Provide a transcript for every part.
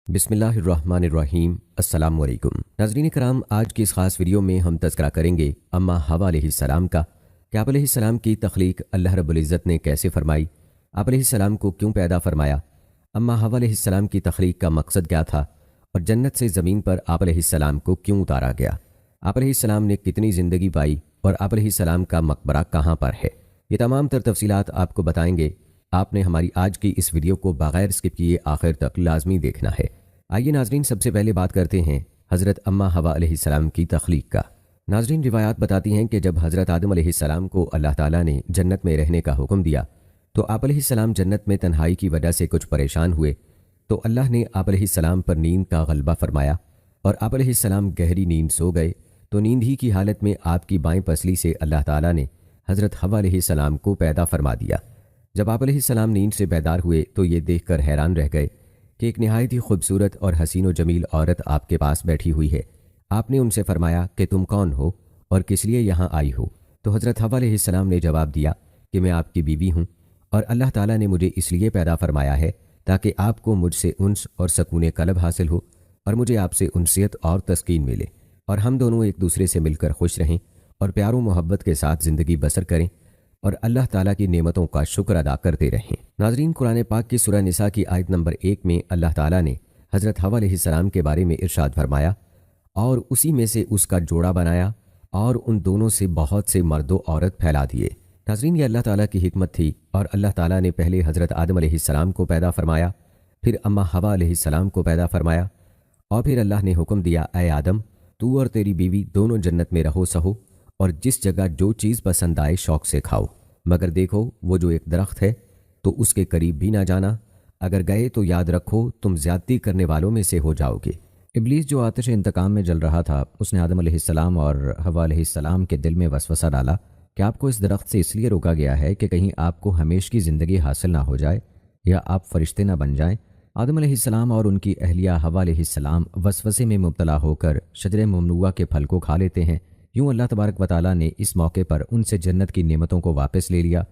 بسم اللہ الرحمن الرحیم۔ السلام علیکم ناظرین کرام، آج کی اس خاص ویڈیو میں ہم تذکرہ کریں گے اماں حوا علیہ السلام کا کہ آپ علیہ السلام کی تخلیق اللہ رب العزت نے کیسے فرمائی، آپ علیہ السلام کو کیوں پیدا فرمایا، اماں حوا علیہ السلام کی تخلیق کا مقصد کیا تھا، اور جنت سے زمین پر آپ علیہ السلام کو کیوں اتارا گیا، آپ علیہ السلام نے کتنی زندگی پائی اور آپ علیہ السلام کا مقبرہ کہاں پر ہے، یہ تمام تر تفصیلات آپ کو بتائیں گے۔ آپ نے ہماری آج کی اس ویڈیو کو بغیر اسکپ کیے آخر تک لازمی دیکھنا ہے۔ آئیے ناظرین، سب سے پہلے بات کرتے ہیں حضرت اماں حوا علیہ السلام کی تخلیق کا۔ ناظرین، روایات بتاتی ہیں کہ جب حضرت آدم علیہ السلام کو اللہ تعالیٰ نے جنت میں رہنے کا حکم دیا تو آپ علیہ السلام جنت میں تنہائی کی وجہ سے کچھ پریشان ہوئے، تو اللہ نے آپ علیہ السلام پر نیند کا غلبہ فرمایا اور آپ علیہ السلام گہری نیند سو گئے، تو نیند ہی کی حالت میں آپ کی بائیں پسلی سے اللہ تعالیٰ نے حضرت حوا علیہ السلام کو پیدا فرما دیا۔ جب آپ علیہ السلام نیند سے بیدار ہوئے تو یہ دیکھ کر حیران رہ گئے کہ ایک نہایت ہی خوبصورت اور حسین و جمیل عورت آپ کے پاس بیٹھی ہوئی ہے۔ آپ نے ان سے فرمایا کہ تم کون ہو اور کس لیے یہاں آئی ہو؟ تو حضرت حوا علیہ السلام نے جواب دیا کہ میں آپ کی بیوی ہوں اور اللہ تعالیٰ نے مجھے اس لیے پیدا فرمایا ہے تاکہ آپ کو مجھ سے انس اور سکون قلب حاصل ہو اور مجھے آپ سے انسیت اور تسکین ملے، اور ہم دونوں ایک دوسرے سے مل کر خوش رہیں اور پیار و محبت کے ساتھ زندگی بسر کریں اور اللہ تعالیٰ کی نعمتوں کا شکر ادا کرتے رہیں۔ ناظرین، قرآن پاک کی سورہ نساء کی آیت نمبر 1 میں اللہ تعالیٰ نے حضرت حوا علیہ السلام کے بارے میں ارشاد فرمایا، اور اسی میں سے اس کا جوڑا بنایا اور ان دونوں سے بہت سے مرد و عورت پھیلا دیے۔ ناظرین، یہ اللہ تعالیٰ کی حکمت تھی، اور اللہ تعالیٰ نے پہلے حضرت آدم علیہ السلام کو پیدا فرمایا، پھر اماں حوا علیہ السلام کو پیدا فرمایا، اور پھر اللہ نے حکم دیا، اے آدم، تو اور تیری بیوی دونوں جنت میں رہو سہو اور جس جگہ جو چیز پسند آئے شوق سے کھاؤ، مگر دیکھو وہ جو ایک درخت ہے تو اس کے قریب بھی نہ جانا، اگر گئے تو یاد رکھو تم زیادتی کرنے والوں میں سے ہو جاؤ گے۔ ابلیس جو آتش انتقام میں جل رہا تھا، اس نے آدم علیہ السلام اور حوا علیہ السلام کے دل میں وسوسہ ڈالا کہ آپ کو اس درخت سے اس لیے روکا گیا ہے کہ کہیں آپ کو ہمیشہ کی زندگی حاصل نہ ہو جائے یا آپ فرشتے نہ بن جائیں۔ آدم علیہ السلام اور ان کی اہلیہ حوا علیہ السلام وسوسے میں مبتلا ہو کر شجر ممنوعہ کے پھل کو کھا لیتے ہیں۔ یوں اللہ تبارک و تعالیٰ نے اس موقع پر ان سے جنت کی نعمتوں کو واپس لے لیا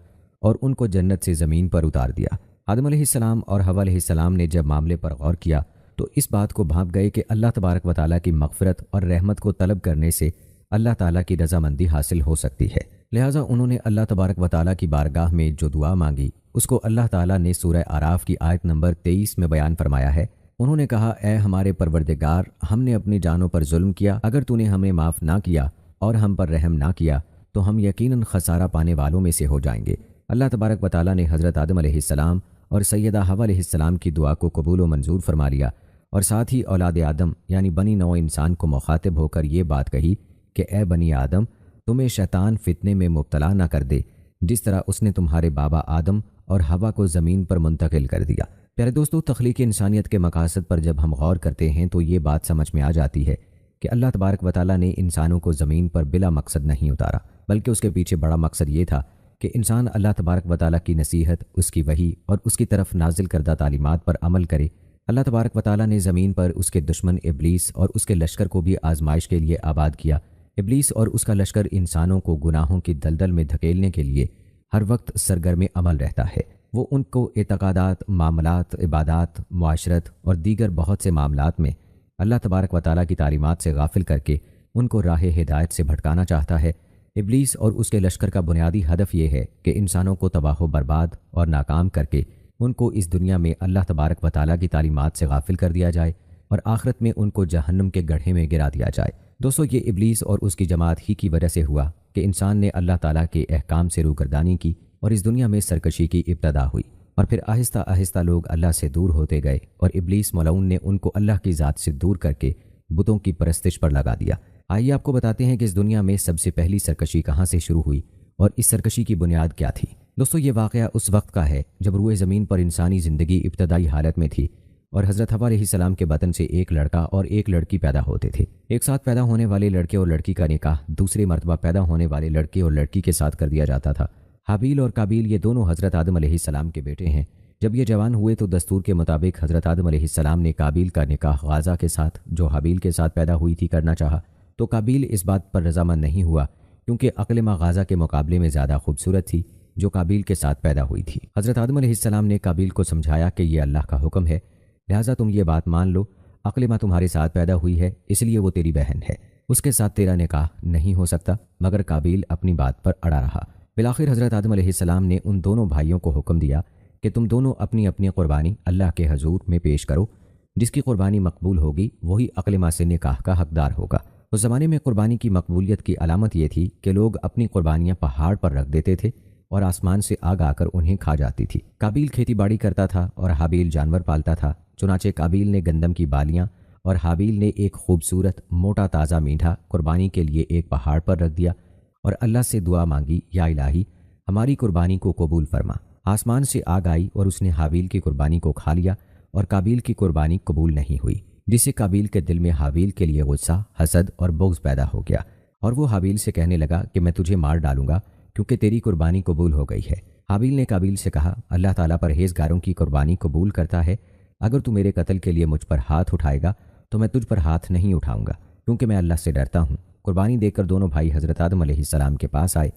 اور ان کو جنت سے زمین پر اتار دیا۔ آدم علیہ السلام اور حوا علیہ السلام نے جب معاملے پر غور کیا تو اس بات کو بھانپ گئے کہ اللہ تبارک و تعالیٰ کی مغفرت اور رحمت کو طلب کرنے سے اللہ تعالیٰ کی رضامندی حاصل ہو سکتی ہے، لہٰذا انہوں نے اللہ تبارک و تعالیٰ کی بارگاہ میں جو دعا مانگی اس کو اللہ تعالیٰ نے سورہ اعراف کی آیت نمبر 23 میں بیان فرمایا ہے۔ انہوں نے کہا، اے ہمارے پروردگار، ہم نے اپنی جانوں پر ظلم کیا، اگر تو نے ہمیں معاف نہ کیا اور ہم پر رحم نہ کیا تو ہم یقیناً خسارہ پانے والوں میں سے ہو جائیں گے۔ اللہ تبارک و تعالیٰ نے حضرت آدم علیہ السلام اور سیدہ حوا علیہ السلام کی دعا کو قبول و منظور فرما لیا، اور ساتھ ہی اولاد آدم یعنی بنی نوع انسان کو مخاطب ہو کر یہ بات کہی کہ اے بنی آدم، تمہیں شیطان فتنے میں مبتلا نہ کر دے جس طرح اس نے تمہارے بابا آدم اور حوا کو زمین پر منتقل کر دیا۔ پیارے دوستو، تخلیق انسانیت کے مقاصد پر جب ہم غور کرتے ہیں تو یہ بات سمجھ میں آ جاتی ہے کہ اللہ تبارک و تعالیٰ نے انسانوں کو زمین پر بلا مقصد نہیں اتارا، بلکہ اس کے پیچھے بڑا مقصد یہ تھا کہ انسان اللہ تبارک و تعالیٰ کی نصیحت، اس کی وحی اور اس کی طرف نازل کردہ تعلیمات پر عمل کرے۔ اللہ تبارک و تعالیٰ نے زمین پر اس کے دشمن ابلیس اور اس کے لشکر کو بھی آزمائش کے لیے آباد کیا۔ ابلیس اور اس کا لشکر انسانوں کو گناہوں کی دلدل میں دھکیلنے کے لیے ہر وقت سرگرم عمل رہتا ہے۔ وہ ان کو اعتقادات، معاملات، عبادات، معاشرت اور دیگر بہت سے معاملات میں اللہ تبارک و تعالیٰ کی تعلیمات سے غافل کر کے ان کو راہ ہدایت سے بھٹکانا چاہتا ہے۔ ابلیس اور اس کے لشکر کا بنیادی ہدف یہ ہے کہ انسانوں کو تباہ و برباد اور ناکام کر کے ان کو اس دنیا میں اللہ تبارک و تعالیٰ کی تعلیمات سے غافل کر دیا جائے اور آخرت میں ان کو جہنم کے گڑھے میں گرا دیا جائے۔ دوستو، یہ ابلیس اور اس کی جماعت ہی کی وجہ سے ہوا کہ انسان نے اللہ تعالیٰ کے احکام سے روگردانی کی اور اس دنیا میں سرکشی کی ابتدا ہوئی، اور پھر آہستہ آہستہ لوگ اللہ سے دور ہوتے گئے اور ابلیس ملعون نے ان کو اللہ کی ذات سے دور کر کے بتوں کی پرستش پر لگا دیا۔ آئیے آپ کو بتاتے ہیں کہ اس دنیا میں سب سے پہلی سرکشی کہاں سے شروع ہوئی اور اس سرکشی کی بنیاد کیا تھی۔ دوستو، یہ واقعہ اس وقت کا ہے جب روئے زمین پر انسانی زندگی ابتدائی حالت میں تھی اور حضرت حوا علیہ السلام کے بطن سے ایک لڑکا اور ایک لڑکی پیدا ہوتے تھے۔ ایک ساتھ پیدا ہونے والے لڑکے اور لڑکی کا نکاح دوسری مرتبہ پیدا ہونے والے لڑکے اور لڑکی کے ساتھ کر دیا جاتا تھا۔ حابیل اور قابیل یہ دونوں حضرت آدم علیہ السلام کے بیٹے ہیں۔ جب یہ جوان ہوئے تو دستور کے مطابق حضرت آدم علیہ السلام نے قابیل کا نکاح غازہ کے ساتھ، جو حابیل کے ساتھ پیدا ہوئی تھی، کرنا چاہا، تو قابیل اس بات پر رضامند نہیں ہوا کیونکہ عقل ماں غازہ کے مقابلے میں زیادہ خوبصورت تھی جو قابیل کے ساتھ پیدا ہوئی تھی۔ حضرت آدم علیہ السلام نے قابیل کو سمجھایا کہ یہ اللہ کا حکم ہے لہٰذا تم یہ بات مان لو، اقلمہ تمہارے ساتھ پیدا ہوئی ہے اس لیے وہ تیری بہن ہے، اس کے ساتھ تیرا نکاح نہیں ہو سکتا۔ مگر قابیل اپنی بات پر اڑا رہا۔ بالآخر حضرت آدم علیہ السلام نے ان دونوں بھائیوں کو حکم دیا کہ تم دونوں اپنی اپنی قربانی اللہ کے حضور میں پیش کرو، جس کی قربانی مقبول ہوگی وہی اقلمہ سے نکاح کا حقدار ہوگا۔ اس زمانے میں قربانی کی مقبولیت کی علامت یہ تھی کہ لوگ اپنی قربانیاں پہاڑ پر رکھ دیتے تھے اور آسمان سے آگ آ کر انہیں کھا جاتی تھی۔ قابیل کھیتی باڑی کرتا تھا اور حابیل جانور پالتا تھا، چنانچہ قابیل نے گندم کی بالیاں اور حابیل نے ایک خوبصورت موٹا تازہ میٹھا قربانی کے لیے ایک پہاڑ پر رکھ دیا اور اللہ سے دعا مانگی، یا الہی ہماری قربانی کو قبول فرما۔ آسمان سے آگ آئی اور اس نے حابیل کی قربانی کو کھا لیا اور قابیل کی قربانی قبول نہیں ہوئی، جس سے قابیل کے دل میں حابیل کے لیے غصہ، حسد اور بغض پیدا ہو گیا، اور وہ حابیل سے کہنے لگا کہ میں تجھے مار ڈالوں گا کیونکہ تیری قربانی قبول ہو گئی ہے۔ حابیل نے قابیل سے کہا، اللہ تعالیٰ پرہیزگاروں کی قربانی قبول کرتا ہے، اگر تو میرے قتل کے لیے مجھ پر ہاتھ اٹھائے گا تو میں تجھ پر ہاتھ نہیں اٹھاؤں گا، کیونکہ میں اللہ سے ڈرتا ہوں۔ قربانی دے کر دونوں بھائی حضرت آدم علیہ السلام کے پاس آئے۔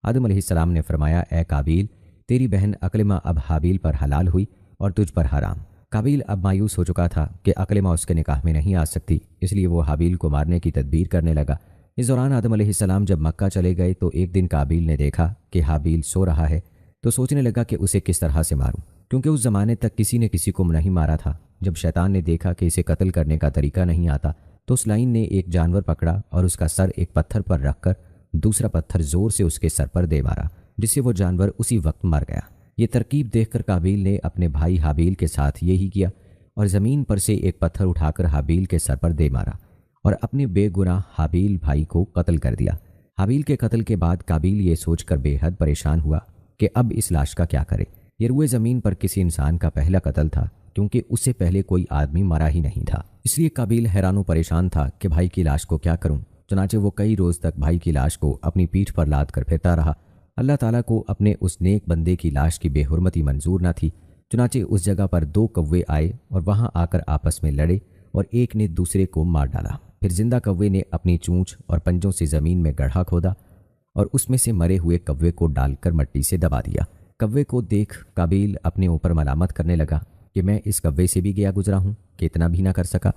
آدم علیہ السلام نے فرمایا، اے قابیل، تیری بہن اقلمہ اب حابیل پر حلال ہوئی اور تجھ پر حرام۔ قابیل اب مایوس ہو چکا تھا کہ اقلمہ اس کے نکاح میں نہیں آ سکتی، اس لیے وہ حابیل کو مارنے کی تدبیر کرنے لگا۔ اس دوران آدم علیہ السلام جب مکہ چلے گئے تو ایک دن قابیل نے دیکھا کہ حابیل سو رہا ہے، تو سوچنے لگا کہ اسے کس طرح سے ماروں، کیونکہ اس زمانے تک کسی نے کسی کو نہیں مارا تھا۔ جب شیطان نے دیکھا کہ اسے قتل کرنے کا طریقہ نہیں آتا تو اس لائن نے ایک جانور پکڑا اور اس کا سر ایک پتھر پر رکھ کر دوسرا پتھر زور سے اس کے سر پر دے مارا، جس سے وہ جانور اسی وقت مر گیا۔ یہ ترکیب دیکھ کر قابیل نے اپنے بھائی حابیل کے ساتھ یہی کیا اور زمین پر سے ایک پتھر اٹھا کر حابیل کے سر پر دے مارا اور اپنے بے گناہ حابیل بھائی کو قتل کر دیا۔ حابیل کے قتل کے بعد قابیل یہ سوچ کر بے حد پریشان ہوا کہ اب اس لاش کا کیا کرے۔ یہ روئے زمین پر کسی انسان کا پہلا قتل تھا، کیونکہ اس سے پہلے کوئی آدمی مرا ہی نہیں تھا، اس لیے قابیل حیران و پریشان تھا کہ بھائی کی لاش کو کیا کروں۔ چنانچہ وہ کئی روز تک بھائی کی لاش کو اپنی پیٹھ پر لاد کر پھرتا رہا۔ اللہ تعالیٰ کو اپنے اس نیک بندے کی لاش کی بے حرمتی منظور نہ تھی، چنانچہ اس جگہ پر 2 کوے آئے اور وہاں آ کر آپس میں لڑے اور ایک نے دوسرے کو مار ڈالا۔ پھر زندہ کوے نے اپنی چونچ اور پنجوں سے زمین میں گڑھا کھودا اور اس میں سے مرے ہوئے کوے کو ڈال کر مٹی سے دبا دیا۔ کوے کو دیکھ قابیل اپنے اوپر ملامت کرنے لگا کہ میں اس کوے سے بھی گیا گزرا ہوں کہ اتنا بھی نہ کر سکا۔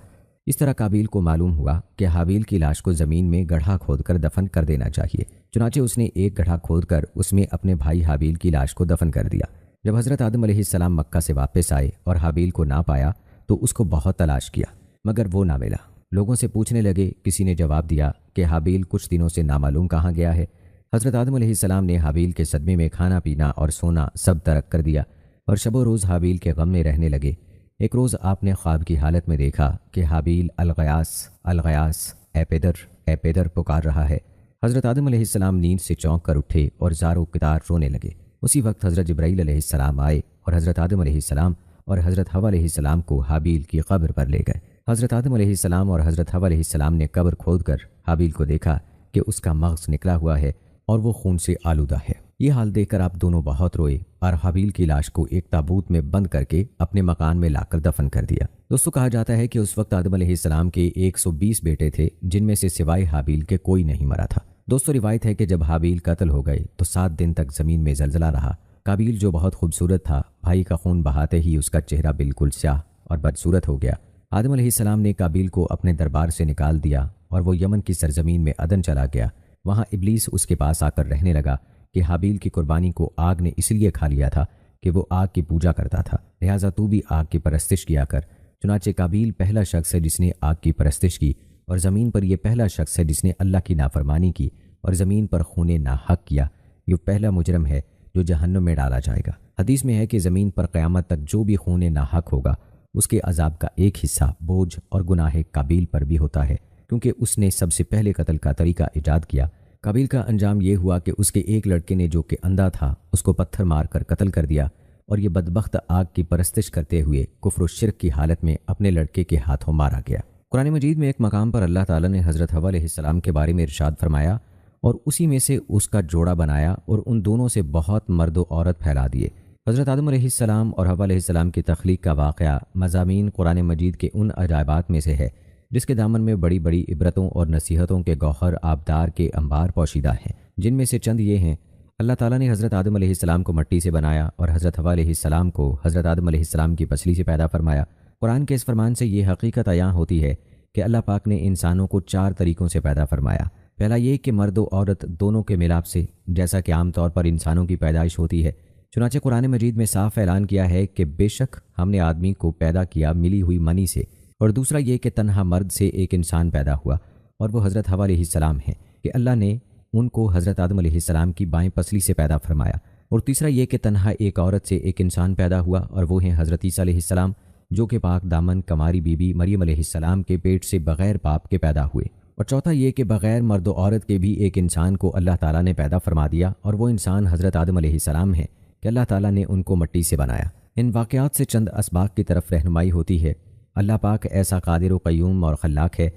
اس طرح قابیل کو معلوم ہوا کہ حابیل کی لاش کو زمین میں گڑھا کھود کر دفن کر دینا چاہیے، چنانچہ اس نے ایک گڑھا کھود کر اس میں اپنے بھائی حابیل کی لاش کو دفن کر دیا۔ جب حضرت آدم علیہ السلام مکہ سے واپس آئے اور حابیل کو نہ پایا تو اس کو بہت تلاش کیا، مگر وہ نہ ملا۔ لوگوں سے پوچھنے لگے، کسی نے جواب دیا کہ حابیل کچھ دنوں سے نامعلوم کہاں گیا ہے۔ حضرت آدم علیہ السلام نے حابیل کے صدمے میں کھانا پینا اور سونا سب ترک کر دیا اور شب و روز حابیل کے غم میں رہنے لگے۔ ایک روز آپ نے خواب کی حالت میں دیکھا کہ حابیل الغیاس الغیاس اے پیدر پکار رہا ہے۔ حضرت آدم علیہ السلام نیند سے چونک کر اٹھے اور زار و قطار رونے لگے۔ اسی وقت حضرت جبرائیل علیہ السلام آئے اور حضرت آدم علیہ السلام اور حضرت حوا علیہ السلام کو حابیل کی قبر پر لے گئے۔ حضرت آدم علیہ السلام اور حضرت حوا علیہ السلام نے قبر کھود کر حابیل کو دیکھا کہ اس کا مغز نکلا ہوا ہے اور وہ خون سے آلودہ ہے۔ یہ حال دیکھ کر آپ دونوں بہت روئے اور حابیل کی لاش کو ایک تابوت میں بند کر کے اپنے مکان میں لا کر دفن کر دیا۔ دوستو، کہا جاتا ہے کہ اس وقت آدم علیہ السلام کے 120 بیٹے تھے، جن میں سے سوائے حابیل کے کوئی نہیں مرا تھا۔ دوستو، روایت ہے کہ جب حابیل قتل ہو گئے تو 7 دن تک زمین میں زلزلہ رہا۔ قابیل جو بہت خوبصورت تھا، بھائی کا خون بہاتے ہی اس کا چہرہ بالکل سیاہ اور بدصورت ہو گیا۔ آدم علیہ السلام نے قابیل کو اپنے دربار سے نکال دیا اور وہ یمن کی سرزمین میں عدن چلا گیا۔ وہاں ابلیس اس کے پاس آ کر رہنے لگا کہ حابیل کی قربانی کو آگ نے اس لیے کھا لیا تھا کہ وہ آگ کی پوجا کرتا تھا، لہٰذا تو بھی آگ کی پرستش کیا کر۔ چنانچہ قابیل پہلا شخص ہے جس نے آگ کی پرستش کی، اور زمین پر یہ پہلا شخص ہے جس نے اللہ کی نافرمانی کی اور زمین پر خون ناحق کیا۔ یہ پہلا مجرم ہے جو جہنم میں ڈالا جائے گا۔ حدیث میں ہے کہ زمین پر قیامت تک جو بھی خون ناحق ہوگا اس کے عذاب کا ایک حصہ بوجھ اور گناہ قابیل پر بھی ہوتا ہے، کیونکہ اس نے سب سے پہلے قتل کا طریقہ ایجاد کیا۔ قابیل کا انجام یہ ہوا کہ اس کے ایک لڑکے نے جو کہ اندھا تھا اس کو پتھر مار کر قتل کر دیا، اور یہ بدبخت آگ کی پرستش کرتے ہوئے کفر و شرک کی حالت میں اپنے لڑکے کے ہاتھوں مارا گیا۔ قرآن مجید میں ایک مقام پر اللہ تعالیٰ نے حضرت حوا علیہ السلام کے بارے میں ارشاد فرمایا، اور اسی میں سے اس کا جوڑا بنایا اور ان دونوں سے بہت مرد و عورت پھیلا دیے۔ حضرت آدم علیہ السلام اور حوا علیہ السلام کی تخلیق کا واقعہ مضامین قرآن مجید کے ان عجائبات میں سے ہے جس کے دامن میں بڑی بڑی عبرتوں اور نصیحتوں کے گوہر آبدار کے انبار پوشیدہ ہیں، جن میں سے چند یہ ہیں۔ اللہ تعالیٰ نے حضرت آدم علیہ السلام کو مٹی سے بنایا اور حضرت حوا علیہ السلام کو حضرت آدم علیہ السلام کی پسلی سے پیدا فرمایا۔ قرآن کے اس فرمان سے یہ حقیقت عیاں ہوتی ہے کہ اللہ پاک نے انسانوں کو 4 طریقوں سے پیدا فرمایا۔ پہلا یہ کہ مرد و عورت دونوں کے ملاپ سے، جیسا کہ عام طور پر انسانوں کی پیدائش ہوتی ہے۔ چنانچہ قرآن مجید میں صاف اعلان کیا ہے کہ بے شک ہم نے آدمی کو پیدا کیا ملی ہوئی منی سے۔ اور دوسرا یہ کہ تنہا مرد سے ایک انسان پیدا ہوا اور وہ حضرت حوا علیہ السلام ہیں، کہ اللہ نے ان کو حضرت آدم علیہ السلام کی بائیں پسلی سے پیدا فرمایا۔ اور تیسرا یہ کہ تنہا ایک عورت سے ایک انسان پیدا ہوا اور وہ ہیں حضرت عیسیٰ علیہ السلام، جو کہ پاک دامن کماری بی بی مریم علیہ السلام کے پیٹ سے بغیر باپ کے پیدا ہوئے۔ اور چوتھا یہ کہ بغیر مرد و عورت کے بھی ایک انسان کو اللہ تعالیٰ نے پیدا فرما دیا، اور وہ انسان حضرت آدم علیہ السلام ہے کہ اللہ تعالیٰ نے ان کو مٹی سے بنایا۔ ان واقعات سے چند اسباق کی طرف رہنمائی ہوتی ہے۔ اللہ پاک ایسا قادر و قیوم اور خلاق ہے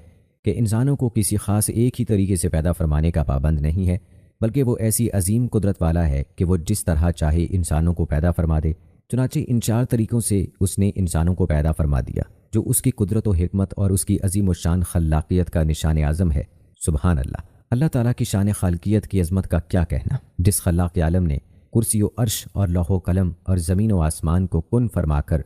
کہ انسانوں کو کسی خاص ایک ہی طریقے سے پیدا فرمانے کا پابند نہیں ہے، بلکہ وہ ایسی عظیم قدرت والا ہے کہ وہ جس طرح چاہے انسانوں کو پیدا فرما دے۔ چنانچہ ان 4 طریقوں سے اس نے انسانوں کو پیدا فرما دیا، جو اس کی قدرت و حکمت اور اس کی عظیم الشان خلاقیت کا نشان اعظم ہے۔ سبحان اللہ! اللہ تعالیٰ کی شان خالقیت کی عظمت کا کیا کہنا، جس خلاق عالم نے کرسی و عرش اور لوح و قلم اور زمین و آسمان کو کن فرما کر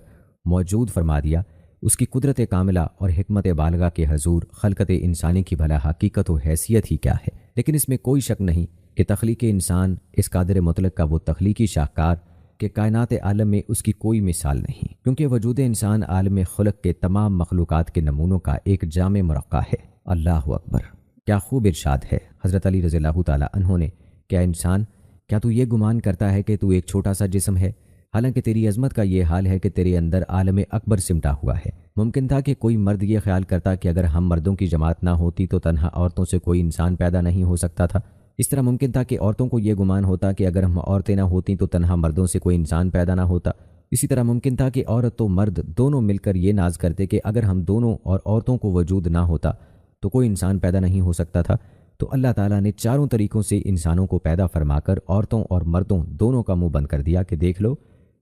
موجود فرما دیا، اس کی قدرت کاملہ اور حکمت بالغہ کے حضور خلقت انسانی کی بھلا حقیقت و حیثیت ہی کیا ہے۔ لیکن اس میں کوئی شک نہیں کہ تخلیق انسان اس قادر مطلق کا وہ تخلیقی شاہکار کہ کائنات عالم میں اس کی کوئی مثال نہیں، کیونکہ وجود انسان عالم خلق کے تمام مخلوقات کے نمونوں کا ایک جامع مرقع ہے۔ اللہ اکبر! کیا خوب ارشاد ہے حضرت علی رضی اللہ تعالیٰ عنہ نے، کیا انسان، کیا تو یہ گمان کرتا ہے کہ تو ایک چھوٹا سا جسم ہے، حالانکہ تیری عظمت کا یہ حال ہے کہ تیرے اندر عالم اکبر سمٹا ہوا ہے۔ ممکن تھا کہ کوئی مرد یہ خیال کرتا کہ اگر ہم مردوں کی جماعت نہ ہوتی تو تنہا عورتوں سے کوئی انسان پیدا نہیں ہو سکتا تھا۔ اس طرح ممکن تھا کہ عورتوں کو یہ گمان ہوتا کہ اگر ہم عورتیں نہ ہوتیں تو تنہا مردوں سے کوئی انسان پیدا نہ ہوتا۔ اسی طرح ممکن تھا کہ عورت و مرد دونوں مل کر یہ ناز کرتے کہ اگر ہم دونوں اور عورتوں کو وجود نہ ہوتا تو کوئی انسان پیدا نہیں ہو سکتا تھا۔ تو اللہ تعالیٰ نے 4 طریقوں سے انسانوں کو پیدا فرما کر عورتوں اور مردوں دونوں کا منہ بند کر دیا کہ دیکھ لو،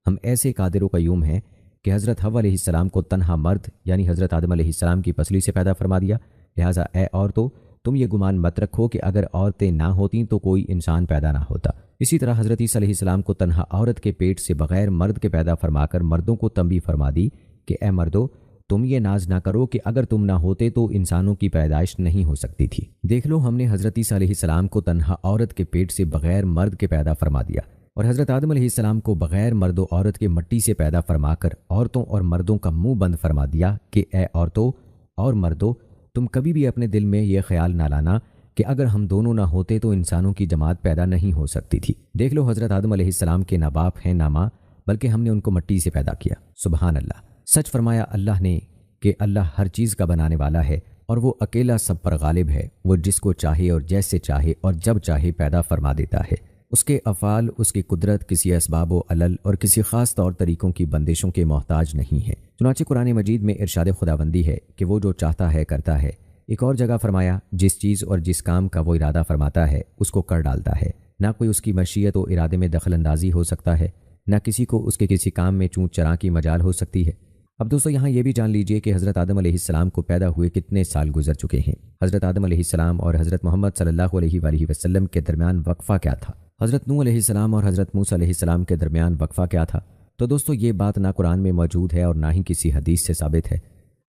ہم ایسے قادر و قیوم ہیں کہ حضرت حوا علیہ السلام کو تنہا مرد یعنی حضرت آدم علیہ السلام کی پسلی سے پیدا فرما دیا، لہٰذا اے عورتوں تم یہ گمان مت رکھو کہ اگر عورتیں نہ ہوتیں تو کوئی انسان پیدا نہ ہوتا۔ اسی طرح حضرت عیسیٰ علیہ السلام کو تنہا عورت کے پیٹ سے بغیر مرد کے پیدا فرما کر مردوں کو تنبیہ فرما دی کہ اے مردو تم یہ ناز نہ کرو کہ اگر تم نہ ہوتے تو انسانوں کی پیدائش نہیں ہو سکتی تھی۔ دیکھ لو، ہم نے حضرت عیسیٰ علیہ السلام کو تنہا عورت کے پیٹ سے بغیر مرد کے پیدا فرما دیا، اور حضرت آدم علیہ السلام کو بغیر مرد و عورت کے مٹی سے پیدا فرما کر عورتوں اور مردوں کا منہ بند فرما دیا کہ اے عورتوں اور مردوں تم کبھی بھی اپنے دل میں یہ خیال نہ لانا کہ اگر ہم دونوں نہ ہوتے تو انسانوں کی جماعت پیدا نہیں ہو سکتی تھی۔ دیکھ لو، حضرت آدم علیہ السلام کے نہ باپ ہیں نہ ماں، بلکہ ہم نے ان کو مٹی سے پیدا کیا۔ سبحان اللہ! سچ فرمایا اللہ نے کہ اللہ ہر چیز کا بنانے والا ہے اور وہ اکیلا سب پر غالب ہے۔ وہ جس کو چاہے اور جیسے چاہے اور جب چاہے پیدا فرما دیتا ہے۔ اس کے افعال، اس کی قدرت کسی اسباب و علل اور کسی خاص طور طریقوں کی بندشوں کے محتاج نہیں ہے۔ چنانچہ قرآن مجید میں ارشاد خداوندی ہے کہ وہ جو چاہتا ہے کرتا ہے۔ ایک اور جگہ فرمایا جس چیز اور جس کام کا وہ ارادہ فرماتا ہے اس کو کر ڈالتا ہے، نہ کوئی اس کی مشیت و ارادے میں دخل اندازی ہو سکتا ہے، نہ کسی کو اس کے کسی کام میں چونچ چرا کی مجال ہو سکتی ہے۔ اب دوستو یہاں یہ بھی جان لیجئے کہ حضرت آدم علیہ السلام کو پیدا ہوئے کتنے سال گزر چکے ہیں۔ حضرت آدم علیہ السلام اور حضرت محمد صلی اللہ علیہ وآلہ وسلم کے درمیان وقفہ کیا تھا؟ حضرت نوح علیہ السلام اور حضرت موسیٰ علیہ السلام کے درمیان وقفہ کیا تھا؟ تو دوستو یہ بات نہ قرآن میں موجود ہے اور نہ ہی کسی حدیث سے ثابت ہے،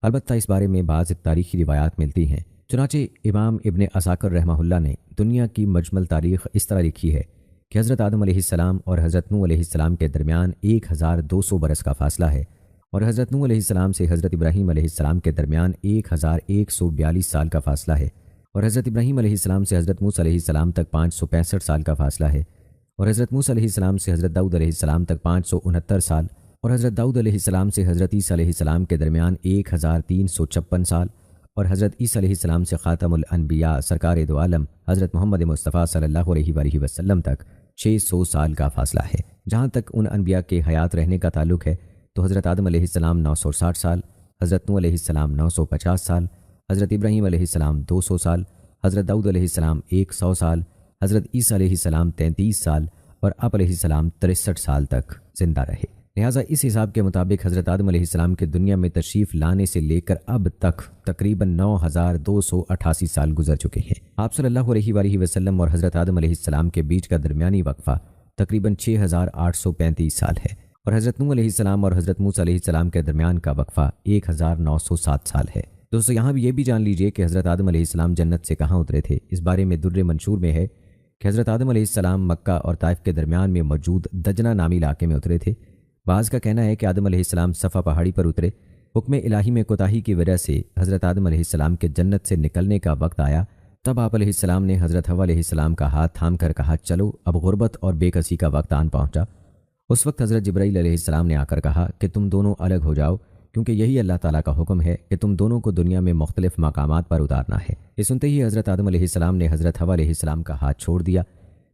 البتہ اس بارے میں بعض تاریخی روایات ملتی ہیں۔ چنانچہ امام ابن عساکر رحمہ اللہ نے دنیا کی مجمل تاریخ اس طرح لکھی ہے کہ حضرت آدم علیہ السلام اور حضرت نوح علیہ السلام کے درمیان 1200 برس کا فاصلہ ہے، اور حضرت نوح علیہ السلام سے حضرت ابراہیم علیہ السلام کے درمیان 1142 سال کا فاصلہ ہے، اور حضرت ابراہیم علیہ السلام سے حضرت موسیٰ علیہ السلام تک 565 سال کا فاصلہ ہے، اور حضرت موسیٰ علیہ السلام سے حضرت داؤد علیہ السلام تک 569 سال، اور حضرت داؤد علیہ السلام سے حضرت عیسیٰ علیہ السلام کے درمیان 1356 سال، اور حضرت عیسیٰ علیہ السلام سے خاتم الانبیاء سرکار دو عالم حضرت محمد مصطفیٰ صلی اللہ علیہ وآلہ وسلم تک 600 سال کا فاصلہ ہے۔ جہاں تک ان انبیاء کے حیات رہنے کا تعلق ہے تو حضرت آدم علیہ السلام 960 سال، حضرت نوح علیہ السلام 950 سال، حضرت ابراہیم علیہ السلام 200 سال، حضرت داؤد علیہ السلام 100 سال، حضرت عیسیٰ علیہ السلام 33 سال اور آپ علیہ السلام 63 سال تک زندہ رہے۔ لہٰذا اس حساب کے مطابق حضرت آدم علیہ السلام کے دنیا میں تشریف لانے سے لے کر اب تک تقریباً 9288 سال گزر چکے ہیں۔ آپ صلی اللہ علیہ وآلہ وسلم اور حضرت آدم علیہ السلام کے بیچ کا درمیانی وقفہ تقریباً 6835 سال ہے، اور حضرت نوح علیہ السلام اور حضرت موسیٰ علیہ السلام کے درمیان کا وقفہ 1907 سال ہے۔ دوستو یہاں بھی یہ بھی جان لیجئے کہ حضرت آدم علیہ السلام جنت سے کہاں اترے تھے۔ اس بارے میں در منشور میں ہے کہ حضرت آدم علیہ السلام مکہ اور طائف کے درمیان میں موجود دجنہ نامی علاقے میں اترے تھے۔ بعض کا کہنا ہے کہ آدم علیہ السلام صفا پہاڑی پر اترے، حکم الہی میں کوتاہی کی وجہ سے حضرت آدم علیہ السلام کے جنت سے نکلنے کا وقت آیا، تب آپ علیہ السلام نے حضرت حوا علیہ السلام کا ہاتھ تھام کر کہا چلو اب غربت اور بے کسی کا وقت آن پہنچا۔ اس وقت حضرت جبرائیل علیہ السلام نے آ کر کہا کہ تم دونوں الگ ہو جاؤ، کیونکہ یہی اللہ تعالیٰ کا حکم ہے کہ تم دونوں کو دنیا میں مختلف مقامات پر اتارنا ہے۔ یہ سنتے ہی حضرت آدم علیہ السلام نے حضرت حوا علیہ السلام کا ہاتھ چھوڑ دیا۔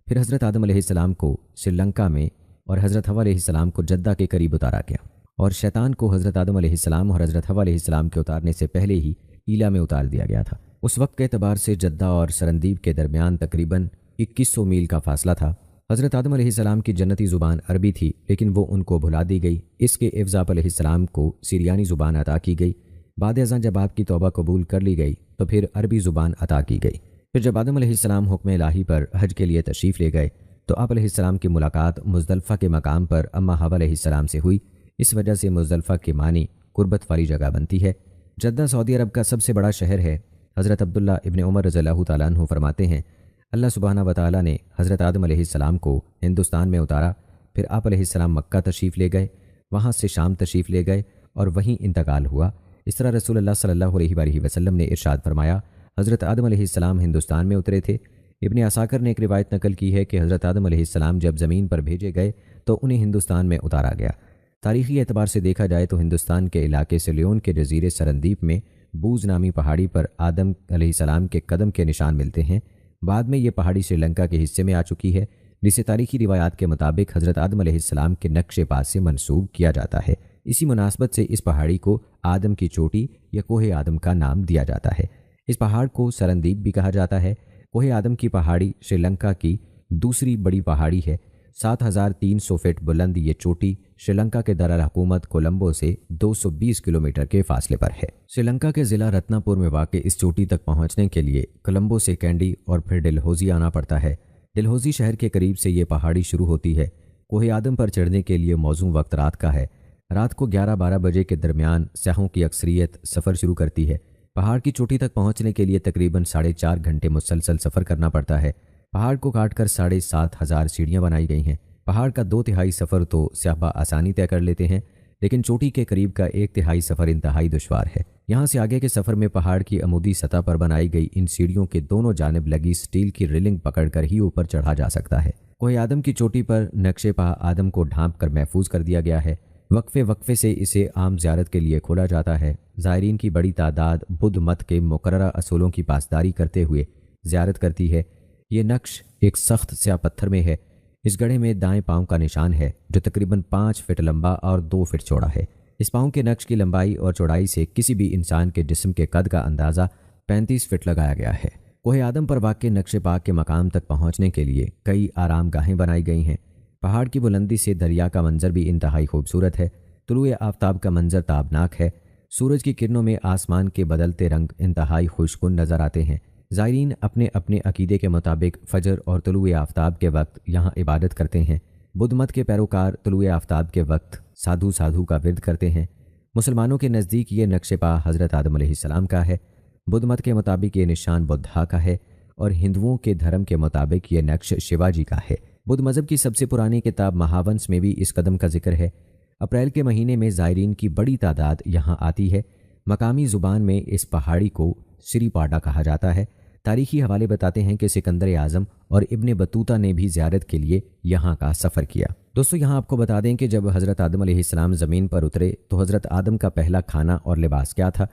پھر حضرت آدم علیہ السلام کو سری لنکا میں اور حضرت حوا علیہ السلام کو جدہ کے قریب اتارا گیا، اور شیطان کو حضرت آدم علیہ السلام اور حضرت حوا علیہ السلام کے اتارنے سے پہلے ہی ایلا میں اتار دیا گیا تھا۔ اس وقت کے اعتبار سے جدہ اور سرندیب کے درمیان تقریباً 2100 میل کا فاصلہ تھا۔ حضرت آدم علیہ السلام کی جنتی زبان عربی تھی، لیکن وہ ان کو بھلا دی گئی۔ اس کے عوض آپ علیہ السلام کو سریانی زبان عطا کی گئی۔ بعد ازاں جب آپ کی توبہ قبول کر لی گئی تو پھر عربی زبان عطا کی گئی۔ پھر جب آدم علیہ السلام حکم الہی پر حج کے لیے تشریف لے گئے تو آپ علیہ السلام کی ملاقات مزدلفہ کے مقام پر اماں حوا علیہ السلام سے ہوئی۔ اس وجہ سے مزدلفہ کے معنی قربت والی جگہ بنتی ہے۔ جدہ سعودی عرب کا سب سے بڑا شہر ہے۔ حضرت عبداللہ ابن عمر رضی اللہ تعالیٰ عنہ فرماتے ہیں اللہ سبحانہ و تعالیٰ نے حضرت آدم علیہ السلام کو ہندوستان میں اتارا، پھر آپ علیہ السلام مکہ تشریف لے گئے، وہاں سے شام تشریف لے گئے اور وہیں انتقال ہوا۔ اس طرح رسول اللہ صلی اللہ علیہ وآلہ وسلم نے ارشاد فرمایا حضرت آدم علیہ السلام ہندوستان میں اترے تھے۔ ابن عساکر نے ایک روایت نقل کی ہے کہ حضرت آدم علیہ السلام جب زمین پر بھیجے گئے تو انہیں ہندوستان میں اتارا گیا۔ تاریخی اعتبار سے دیکھا جائے تو ہندوستان کے علاقے سیلیون کے جزیرے سرندیپ میں بوز نامی پہاڑی پر آدم علیہ السلام کے قدم کے نشان ملتے ہیں۔ بعد میں یہ پہاڑی سری لنکا کے حصے میں آ چکی ہے، جسے تاریخی روایات کے مطابق حضرت آدم علیہ السلام کے نقش پا سے منسوب کیا جاتا ہے۔ اسی مناسبت سے اس پہاڑی کو آدم کی چوٹی یا کوہ آدم کا نام دیا جاتا ہے۔ اس پہاڑ کو سرندیپ بھی کہا جاتا ہے۔ کوہ آدم کی پہاڑی سری لنکا کی دوسری بڑی پہاڑی ہے۔ 7300 فٹ بلند یہ چوٹی سری لنکا کے دارالحکومت کولمبو سے 220 کلومیٹر کے فاصلے پر ہے۔ سری لنکا کے ضلع رتنا پور میں واقع اس چوٹی تک پہنچنے کے لیے کولمبو سے کینڈی اور پھر ڈلہوزی آنا پڑتا ہے۔ ڈلہوزی شہر کے قریب سے یہ پہاڑی شروع ہوتی ہے۔ کوہ آدم پر چڑھنے کے لیے موزوں وقت رات کا ہے۔ رات کو 11-12 بجے کے درمیان سیاحوں کی اکثریت سفر شروع کرتی ہے۔ پہاڑ کی چوٹی تک پہنچنے کے لیے تقریباً 4.5 گھنٹے مسلسل سفر کرنا پڑتا ہے۔ پہاڑ کو کاٹ کر 7,500 سیڑھیاں بنائی گئی ہیں۔ پہاڑ کا 2/3 سفر تو سیاح آسانی طے کر لیتے ہیں، لیکن چوٹی کے قریب کا 1/3 سفر انتہائی دشوار ہے۔ یہاں سے آگے کے سفر میں پہاڑ کی عمودی سطح پر بنائی گئی ان سیڑھیوں کے دونوں جانب لگی سٹیل کی ریلنگ پکڑ کر ہی اوپر چڑھا جا سکتا ہے۔ کوہ آدم کی چوٹی پر نقشے پا آدم کو ڈھانپ کر محفوظ کر دیا گیا ہے۔ وقفے سے اسے عام زیارت کے لیے کھولا جاتا ہے۔ زائرین کی بڑی تعداد بدھ مت کے مقررہ اصولوں کی پاسداری کرتے ہوئے زیارت کرتی ہے۔ یہ نقش ایک سخت سیاہ پتھر میں ہے۔ اس گڑھے میں دائیں پاؤں کا نشان ہے جو تقریباً 5 فٹ لمبا اور 2 فٹ چوڑا ہے۔ اس پاؤں کے نقش کی لمبائی اور چوڑائی سے کسی بھی انسان کے جسم کے قد کا اندازہ 35 فٹ لگایا گیا ہے۔ کوہ آدم پر واقع نقش پاک کے مقام تک پہنچنے کے لیے کئی آرام گاہیں بنائی گئی ہیں۔ پہاڑ کی بلندی سے دریا کا منظر بھی انتہائی خوبصورت ہے۔ طلوع آفتاب کا منظر تابناک ہے۔ سورج کی کرنوں میں آسمان کے بدلتے رنگ انتہائی خوشگوار نظر آتے ہیں۔ زائرین اپنے اپنے عقیدے کے مطابق فجر اور طلوع آفتاب کے وقت یہاں عبادت کرتے ہیں۔ بدھ مت کے پیروکار طلوع آفتاب کے وقت سادھو کا ورد کرتے ہیں۔ مسلمانوں کے نزدیک یہ نقش پا حضرت آدم علیہ السلام کا ہے۔ بدھ مت کے مطابق یہ نشان بدھا کا ہے اور ہندوؤں کے دھرم کے مطابق یہ نقش شیواجی کا ہے۔ بدھ مذہب کی سب سے پرانی کتاب مہاونس میں بھی اس قدم کا ذکر ہے۔ اپریل کے مہینے میں زائرین کی بڑی تعداد یہاں آتی ہے۔ مقامی زبان میں اس پہاڑی کو سری پاڈا کہا جاتا ہے۔ تاریخی حوالے بتاتے ہیں کہ سکندر اعظم اور ابن بطوطہ نے بھی زیارت کے لیے یہاں کا سفر کیا۔ دوستو یہاں آپ کو بتا دیں کہ جب حضرت آدم علیہ السلام زمین پر اترے تو حضرت آدم کا پہلا کھانا اور لباس کیا تھا؟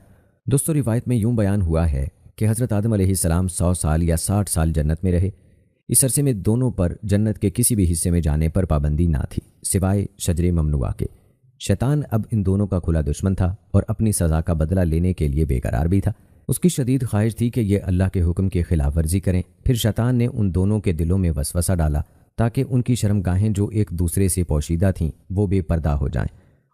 دوستو روایت میں یوں بیان ہوا ہے کہ حضرت آدم علیہ السلام 100 سال یا 60 سال جنت میں رہے۔ اس عرصے میں دونوں پر جنت کے کسی بھی حصے میں جانے پر پابندی نہ تھی سوائے شجر ممنوعہ کے۔ شیطان اب ان دونوں کا کھلا دشمن تھا اور اپنی سزا کا بدلہ لینے کے لیے بے قرار بھی تھا۔ اس کی شدید خواہش تھی کہ یہ اللہ کے حکم کی خلاف ورزی کریں۔ پھر شیطان نے ان دونوں کے دلوں میں وسوسہ ڈالا تاکہ ان کی شرمگاہیں جو ایک دوسرے سے پوشیدہ تھیں وہ بے پردہ ہو جائیں۔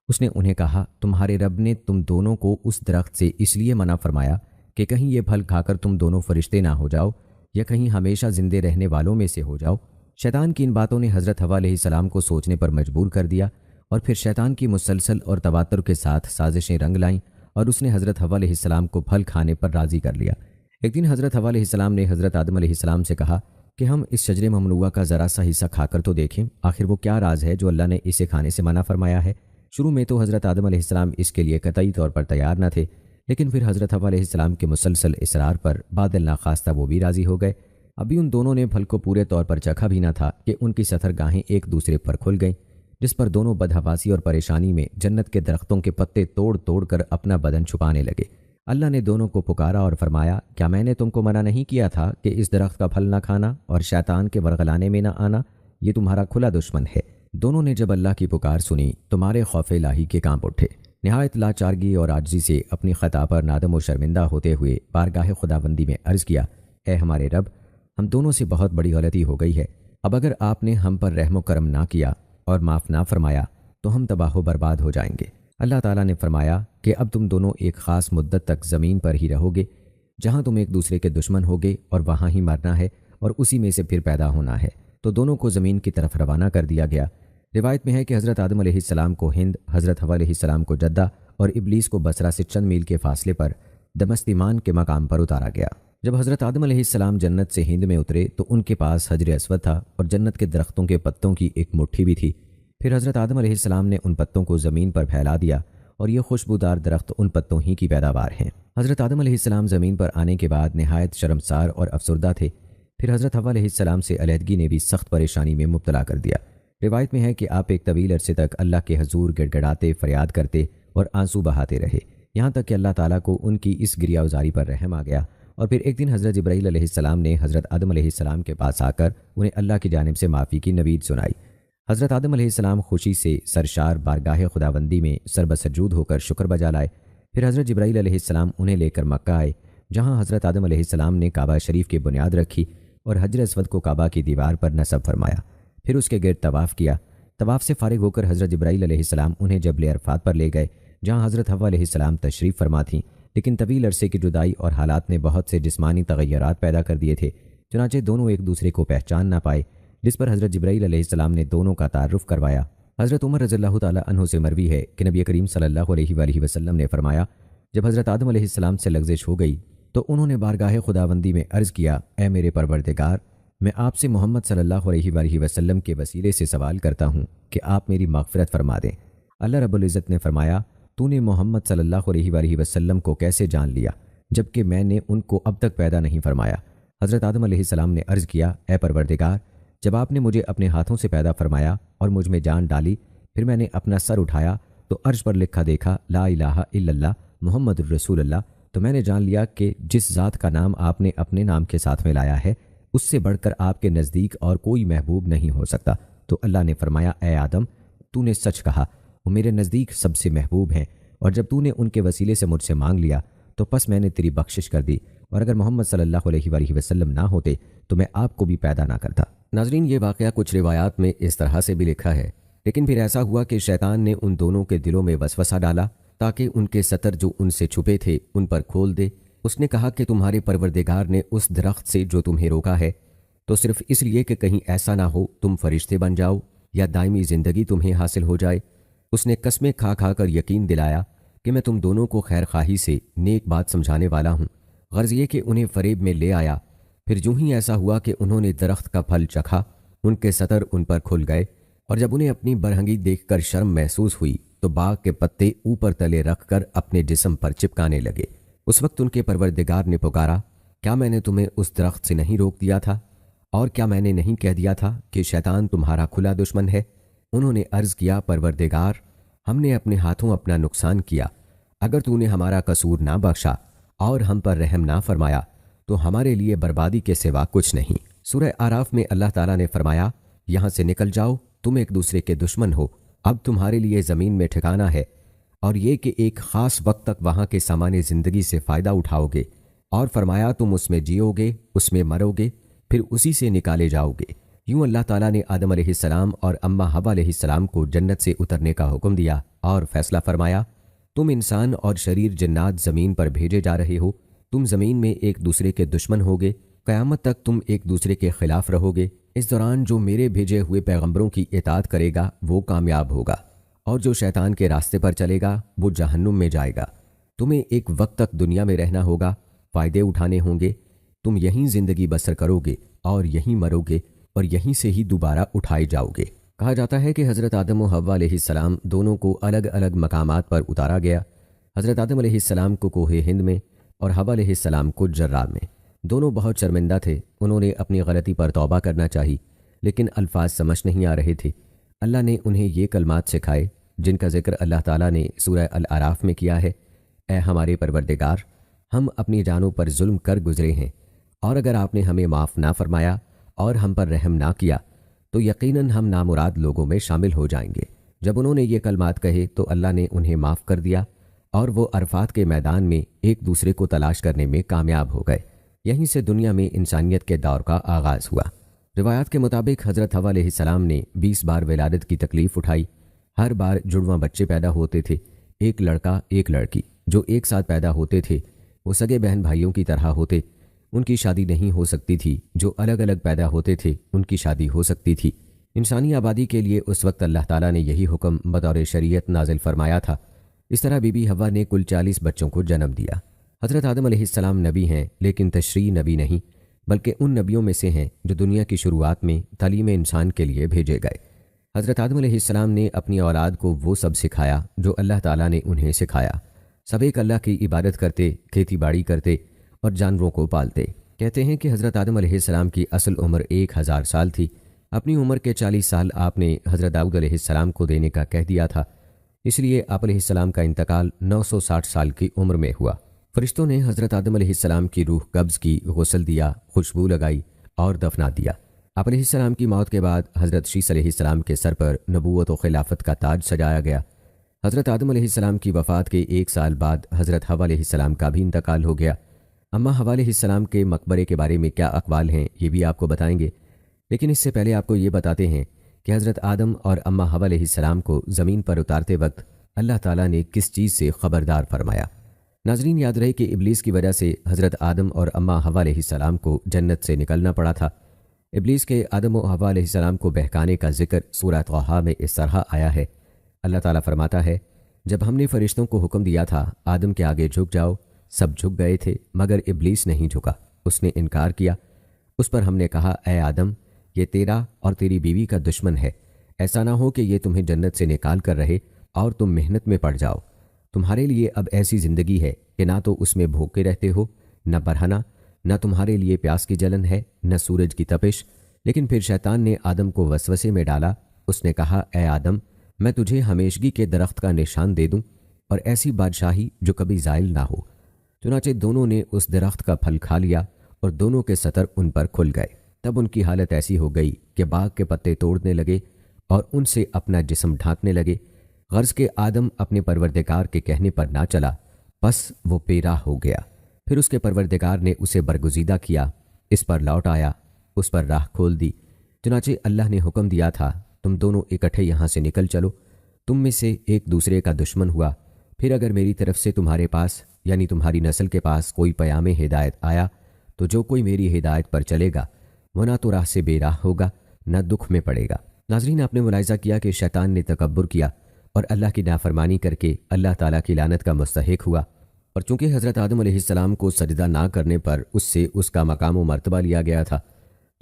اس نے انہیں کہا تمہارے رب نے تم دونوں کو اس درخت سے اس لیے منع فرمایا کہ کہیں یہ پھل کھا کر تم دونوں فرشتے نہ ہو جاؤ یا کہیں ہمیشہ زندے رہنے والوں میں سے ہو جاؤ۔ شیطان کی ان باتوں نے حضرت حوا علیہ السلام کو سوچنے پر مجبور کر دیا۔ اور پھر شیطان کی مسلسل اور تواتر کے ساتھ سازشیں رنگ لائیں اور اس نے حضرت حوا علیہ السلام کو پھل کھانے پر راضی کر لیا۔ ایک دن حضرت حوا علیہ السلام نے حضرت آدم علیہ السلام سے کہا کہ ہم اس شجر ممنوعہ کا ذرا سا حصہ کھا کر تو دیکھیں، آخر وہ کیا راز ہے جو اللہ نے اسے کھانے سے منع فرمایا ہے۔ شروع میں تو حضرت آدم علیہ السلام اس کے لیے قطعی طور پر تیار نہ تھے، لیکن پھر حضرت حوا علیہ السلام کے مسلسل اصرار پر بعد ناخواستہ وہ بھی راضی ہو گئے۔ ابھی ان دونوں نے پھل کو پورے طور پر چکھا بھی نہ تھا کہ ان کی ستر گاہیں ایک دوسرے پر کھل گئیں، جس پر دونوں بدحواسی اور پریشانی میں جنت کے درختوں کے پتے توڑ توڑ کر اپنا بدن چھپانے لگے۔ اللہ نے دونوں کو پکارا اور فرمایا، کیا میں نے تم کو منع نہیں کیا تھا کہ اس درخت کا پھل نہ کھانا اور شیطان کے ورغلانے میں نہ آنا؟ یہ تمہارا کھلا دشمن ہے۔ دونوں نے جب اللہ کی پکار سنی تو مارے خوف الہی کے کانپ اٹھے، نہایت لاچارگی اور عاجزی سے اپنی خطا پر نادم و شرمندہ ہوتے ہوئے بارگاہ خداوندی میں عرض کیا، اے ہمارے رب، ہم دونوں سے بہت بڑی غلطی ہو گئی ہے۔ اب اگر آپ نے ہم پر رحم و کرم نہ کیا اور معاف نہ فرمایا تو ہم تباہ و برباد ہو جائیں گے۔ اللہ تعالیٰ نے فرمایا کہ اب تم دونوں ایک خاص مدت تک زمین پر ہی رہو گے، جہاں تم ایک دوسرے کے دشمن ہوگے اور وہاں ہی مرنا ہے اور اسی میں سے پھر پیدا ہونا ہے۔ تو دونوں کو زمین کی طرف روانہ کر دیا گیا۔ روایت میں ہے کہ حضرت آدم علیہ السلام کو ہند، حضرت حوا علیہ السلام کو جدہ اور ابلیس کو بصرہ سے چند میل کے فاصلے پر دمشتیمان کے مقام پر اتارا گیا۔ جب حضرت آدم علیہ السلام جنت سے ہند میں اترے تو ان کے پاس حجر اسود تھا اور جنت کے درختوں کے پتوں کی ایک مٹھی بھی تھی۔ پھر حضرت آدم علیہ السلام نے ان پتوں کو زمین پر پھیلا دیا اور یہ خوشبودار درخت ان پتوں ہی کی پیداوار ہیں۔ حضرت آدم علیہ السلام زمین پر آنے کے بعد نہایت شرمسار اور افسردہ تھے۔ پھر حضرت حوا علیہ السلام سے علیحدگی نے بھی سخت پریشانی میں مبتلا کر دیا۔ روایت میں ہے کہ آپ ایک طویل عرصے تک اللہ کے حضور گڑ گڑاتے، فریاد کرتے اور آنسو بہاتے رہے، یہاں تک کہ اللہ تعالیٰ کو ان کی اس گریہ ازاری پر رحم آ گیا، اور پھر ایک دن حضرت جبرائیل علیہ السلام نے حضرت آدم علیہ السلام کے پاس آ کر انہیں اللہ کی جانب سے معافی کی نوید سنائی۔ حضرت آدم علیہ السلام خوشی سے سرشار بارگاہ خداوندی میں سربسجود ہو کر شکر بجا لائے۔ پھر حضرت جبرائیل علیہ السلام انہیں لے کر مکہ آئے، جہاں حضرت آدم علیہ السلام نے کعبہ شریف کی بنیاد رکھی اور حجر اسود کو کعبہ کی دیوار پر نصب فرمایا، پھر اس کے گرد طواف کیا۔ طواف سے فارغ ہو کر حضرت جبرائیل علیہ السلام انہیں جبل عرفات پر لے گئے، جہاں حضرت حوا علیہ السلام تشریف فرما تھیں، لیکن طویل عرصے کی جدائی اور حالات نے بہت سے جسمانی تغیرات پیدا کر دیے تھے، چنانچہ دونوں ایک دوسرے کو پہچان نہ پائے، جس پر حضرت جبرائیل علیہ السلام نے دونوں کا تعارف کروایا۔ حضرت عمر رضی اللہ تعالیٰ عنہ سے مروی ہے کہ نبی کریم صلی اللہ علیہ وآلہ وسلم نے فرمایا، جب حضرت آدم علیہ السلام سے لغزش ہو گئی تو انہوں نے بارگاہ خداوندی میں عرض کیا، اے میرے پروردگار، میں آپ سے محمد صلی اللہ علیہ وآلہ وسلم کے وسیلے سے سوال کرتا ہوں کہ آپ میری مغفرت فرما دیں۔ اللہ رب العزت نے فرمایا، تو نے محمد صلی اللہ علیہ وآلہ وسلم کو کیسے جان لیا جبکہ میں نے ان کو اب تک پیدا نہیں فرمایا؟ حضرت آدم علیہ السلام نے عرض کیا، اے پروردگار، جب آپ نے مجھے اپنے ہاتھوں سے پیدا فرمایا اور مجھ میں جان ڈالی، پھر میں نے اپنا سر اٹھایا تو عرش پر لکھا دیکھا لا الہ الا اللہ محمد الرسول اللہ، تو میں نے جان لیا کہ جس ذات کا نام آپ نے اپنے نام کے ساتھ میں لایا ہے اس سے بڑھ کر آپ کے نزدیک اور کوئی محبوب نہیں ہو سکتا۔ تو اللہ نے فرمایا، اے آدم، تو نے سچ کہا، وہ میرے نزدیک سب سے محبوب ہیں، اور جب تو نے ان کے وسیلے سے مجھ سے مانگ لیا تو پس میں نے تیری بخشش کر دی، اور اگر محمد صلی اللہ علیہ وآلہ وسلم نہ ہوتے تو میں آپ کو بھی پیدا نہ کرتا۔ ناظرین، یہ واقعہ کچھ روایات میں اس طرح سے بھی لکھا ہے، لیکن پھر ایسا ہوا کہ شیطان نے ان دونوں کے دلوں میں وسوسہ ڈالا تاکہ ان کے ستر جو ان سے چھپے تھے ان پر کھول دے۔ اس نے کہا کہ تمہارے پروردگار نے اس درخت سے جو تمہیں روکا ہے تو صرف اس لیے کہ کہیں ایسا نہ ہو تم فرشتے بن جاؤ یا دائمی زندگی تمہیں حاصل ہو جائے۔ اس نے قسمیں کھا کھا کر یقین دلایا کہ میں تم دونوں کو خیر خواہی سے نیک بات سمجھانے والا ہوں، غرض یہ کہ انہیں فریب میں لے آیا۔ پھر جو ہی ایسا ہوا کہ انہوں نے درخت کا پھل چکھا، ان کے ستر ان پر کھل گئے، اور جب انہیں اپنی برہنگی دیکھ کر شرم محسوس ہوئی تو باغ کے پتے اوپر تلے رکھ کر اپنے جسم پر چپکانے لگے۔ اس وقت ان کے پروردگار نے پکارا، کیا میں نے تمہیں اس درخت سے نہیں روک دیا تھا؟ اور کیا میں نے نہیں کہہ دیا تھا کہ شیطان تمہارا کھلا دشمن ہے؟ انہوں نے عرض کیا، پروردگار، ہم نے اپنے ہاتھوں اپنا نقصان کیا، اگر تو نے ہمارا قصور نہ بخشا اور ہم پر رحم نہ فرمایا تو ہمارے لیے بربادی کے سوا کچھ نہیں۔ سورہ اعراف میں اللہ تعالیٰ نے فرمایا، یہاں سے نکل جاؤ، تم ایک دوسرے کے دشمن ہو، اب تمہارے لیے زمین میں ٹھکانہ ہے، اور یہ کہ ایک خاص وقت تک وہاں کے سامان زندگی سے فائدہ اٹھاؤ گے، اور فرمایا تم اس میں جیو گے، اس میں مرو گے، پھر اسی سے نکالے جاؤ گے۔ یوں اللہ تعالیٰ نے آدم علیہ السلام اور اماں حوا علیہ السلام کو جنت سے اترنے کا حکم دیا اور فیصلہ فرمایا، تم انسان اور شریر جنات زمین پر بھیجے جا رہے ہو، تم زمین میں ایک دوسرے کے دشمن ہوگے، قیامت تک تم ایک دوسرے کے خلاف رہو گے، اس دوران جو میرے بھیجے ہوئے پیغمبروں کی اطاعت کرے گا وہ کامیاب ہوگا، اور جو شیطان کے راستے پر چلے گا وہ جہنم میں جائے گا۔ تمہیں ایک وقت تک دنیا میں رہنا ہوگا، فائدے اٹھانے ہوں گے، تم یہیں زندگی بسر کرو گے اور یہیں مرو گے اور یہیں سے ہی دوبارہ اٹھائے جاؤ گے۔ کہا جاتا ہے کہ حضرت آدم و حوا علیہ السلام دونوں کو الگ الگ مقامات پر اتارا گیا۔ حضرت آدم علیہ السلام کو کوہ ہند میں اور حوا علیہ السلام کو جرہ میں۔ دونوں بہت شرمندہ تھے، انہوں نے اپنی غلطی پر توبہ کرنا چاہی، لیکن الفاظ سمجھ نہیں آ رہے تھے۔ اللہ نے انہیں یہ کلمات سکھائے جن کا ذکر اللہ تعالیٰ نے سورہ الاعراف میں کیا ہے۔ اے ہمارے پروردگار، ہم اپنی جانوں پر ظلم کر گزرے ہیں، اور اگر آپ نے ہمیں معاف نہ فرمایا اور ہم پر رحم نہ کیا تو یقیناً ہم نامراد لوگوں میں شامل ہو جائیں گے۔ جب انہوں نے یہ کلمات کہے تو اللہ نے انہیں معاف کر دیا اور وہ عرفات کے میدان میں ایک دوسرے کو تلاش کرنے میں کامیاب ہو گئے۔ یہیں سے دنیا میں انسانیت کے دور کا آغاز ہوا۔ روایات کے مطابق حضرت حوا علیہ السلام نے 20 بار ولادت کی تکلیف اٹھائی۔ ہر بار جڑواں بچے پیدا ہوتے تھے، ایک لڑکا ایک لڑکی۔ جو ایک ساتھ پیدا ہوتے تھے وہ سگے بہن بھائیوں کی طرح ہوتے، ان کی شادی نہیں ہو سکتی تھی۔ جو الگ الگ پیدا ہوتے تھے ان کی شادی ہو سکتی تھی۔ انسانی آبادی کے لیے اس وقت اللہ تعالیٰ نے یہی حکم بطور شریعت نازل فرمایا تھا۔ اس طرح بی بی حوا نے کل 40 بچوں کو جنم دیا۔ حضرت آدم علیہ السلام نبی ہیں، لیکن تشریع نبی نہیں، بلکہ ان نبیوں میں سے ہیں جو دنیا کی شروعات میں تعلیم انسان کے لیے بھیجے گئے۔ حضرت آدم علیہ السلام نے اپنی اولاد کو وہ سب سکھایا جو اللہ تعالیٰ نے انہیں سکھایا۔ سب ایک اللہ کی عبادت کرتے، کھیتی باڑی کرتے اور جانوروں کو پالتے۔ کہتے ہیں کہ حضرت آدم علیہ السلام کی اصل عمر 1000 سال تھی۔ اپنی عمر کے 40 سال آپ نے حضرت داؤد علیہ السلام کو دینے کا کہہ دیا تھا، اس لیے آپ علیہ السلام کا انتقال 960 سال کی عمر میں ہوا۔ فرشتوں نے حضرت آدم علیہ السلام کی روح قبض کی، غسل دیا، خوشبو لگائی اور دفنا دیا۔ آپ علیہ السلام کی موت کے بعد حضرت شیس علیہ السلام کے سر پر نبوت و خلافت کا تاج سجایا گیا۔ حضرت آدم علیہ السلام کی وفات کے 1 سال بعد حضرت حوا علیہ السلام کا بھی انتقال ہو گیا۔ اماں حوا علیہ السلام کے مقبرے کے بارے میں کیا اقوال ہیں یہ بھی آپ کو بتائیں گے، لیکن اس سے پہلے آپ کو یہ بتاتے ہیں کہ حضرت آدم اور اماں حوا علیہ السلام کو زمین پر اتارتے وقت اللہ تعالیٰ نے کس چیز سے خبردار فرمایا۔ ناظرین، یاد رہے کہ ابلیس کی وجہ سے حضرت آدم اور اماں حوا علیہ السلام کو جنت سے نکلنا پڑا تھا۔ ابلیس کے آدم و حوا علیہ السلام کو بہکانے کا ذکر سورہ طٰہٰ میں اس طرح آیا ہے۔ اللہ تعالیٰ فرماتا ہے، جب ہم نے فرشتوں کو حکم دیا تھا آدم کے آگے جھک جاؤ، سب جھک گئے تھے مگر ابلیس نہیں جھکا، اس نے انکار کیا۔ اس پر ہم نے کہا، اے آدم، یہ تیرا اور تیری بیوی کا دشمن ہے، ایسا نہ ہو کہ یہ تمہیں جنت سے نکال کر رہے اور تم محنت میں پڑ جاؤ۔ تمہارے لیے اب ایسی زندگی ہے کہ نہ تو اس میں بھوکے رہتے ہو، نہ برہنہ، نہ تمہارے لیے پیاس کی جلن ہے، نہ سورج کی تپش۔ لیکن پھر شیطان نے آدم کو وسوسے میں ڈالا، اس نے کہا، اے آدم، میں تجھے ہمیشگی کے درخت کا نشان دے دوں اور ایسی بادشاہی جو کبھی زائل نہ ہو۔ چنانچہ دونوں نے اس درخت کا پھل کھا لیا اور دونوں کے سطر ان پر کھل گئے۔ تب ان کی حالت ایسی ہو گئی کہ باغ کے پتے توڑنے لگے اور ان سے اپنا جسم ڈھانکنے لگے۔ غرض کہ آدم اپنے پروردگار کے کہنے پر نہ چلا، بس وہ بے راہ ہو گیا۔ پھر اس کے پروردگار نے اسے برگزیدہ کیا، اس پر لوٹ آیا، اس پر راہ کھول دی۔ چنانچہ اللہ نے حکم دیا تھا، تم دونوں اکٹھے یہاں سے نکل چلو، تم میں سے ایک دوسرے کا دشمن ہوا۔ پھر اگر میری طرف سے تمہارے پاس یعنی تمہاری نسل کے پاس کوئی پیام ہدایت آیا تو جو کوئی میری ہدایت پر چلے گا وہ نہ تو راہ سے بے راہ ہوگا نہ دکھ میں پڑے گا۔ ناظرین، آپ نے ملاحظہ کیا کہ شیطان نے تکبر کیا اور اللہ کی نافرمانی کر کے اللہ تعالیٰ کی لعنت کا مستحق ہوا، اور چونکہ حضرت آدم علیہ السلام کو سجدہ نہ کرنے پر اس سے اس کا مقام و مرتبہ لیا گیا تھا،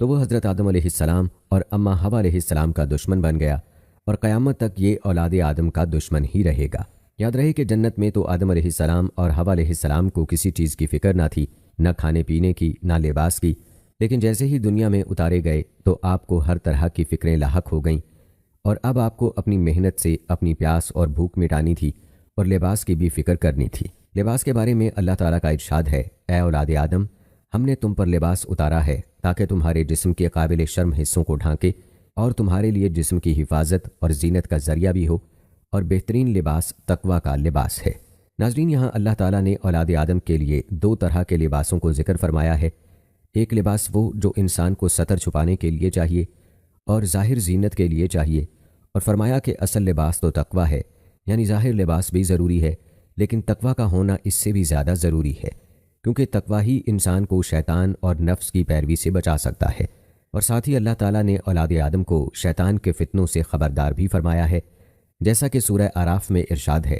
تو وہ حضرت آدم علیہ السلام اور اماں حوا علیہ السلام کا دشمن بن گیا اور قیامت تک یہ اولاد آدم کا دشمن ہی رہے گا۔ یاد رہے کہ جنت میں تو آدم علیہ السلام اور حوا علیہ السلام کو کسی چیز کی فکر نہ تھی، نہ کھانے پینے کی، نہ لباس کی، لیکن جیسے ہی دنیا میں اتارے گئے تو آپ کو ہر طرح کی فکریں لاحق ہو گئیں، اور اب آپ کو اپنی محنت سے اپنی پیاس اور بھوک مٹانی تھی اور لباس کی بھی فکر کرنی تھی۔ لباس کے بارے میں اللہ تعالیٰ کا ارشاد ہے، اے اولاد آدم، ہم نے تم پر لباس اتارا ہے تاکہ تمہارے جسم کے قابل شرم حصوں کو ڈھانکے اور تمہارے لیے جسم کی حفاظت اور زینت کا ذریعہ بھی ہو، اور بہترین لباس تقویٰ کا لباس ہے۔ ناظرین، یہاں اللہ تعالیٰ نے اولاد آدم کے لیے 2 طرح کے لباسوں کو ذکر فرمایا ہے۔ ایک لباس وہ جو انسان کو ستر چھپانے کے لیے چاہیے اور ظاہر زینت کے لیے چاہیے، اور فرمایا کہ اصل لباس تو تقویٰ ہے، یعنی ظاہر لباس بھی ضروری ہے لیکن تقویٰ کا ہونا اس سے بھی زیادہ ضروری ہے، کیونکہ تقویٰ ہی انسان کو شیطان اور نفس کی پیروی سے بچا سکتا ہے۔ اور ساتھ ہی اللہ تعالیٰ نے اولاد آدم کو شیطان کے فتنوں سے خبردار بھی فرمایا ہے، جیسا کہ سورہ آراف میں ارشاد ہے،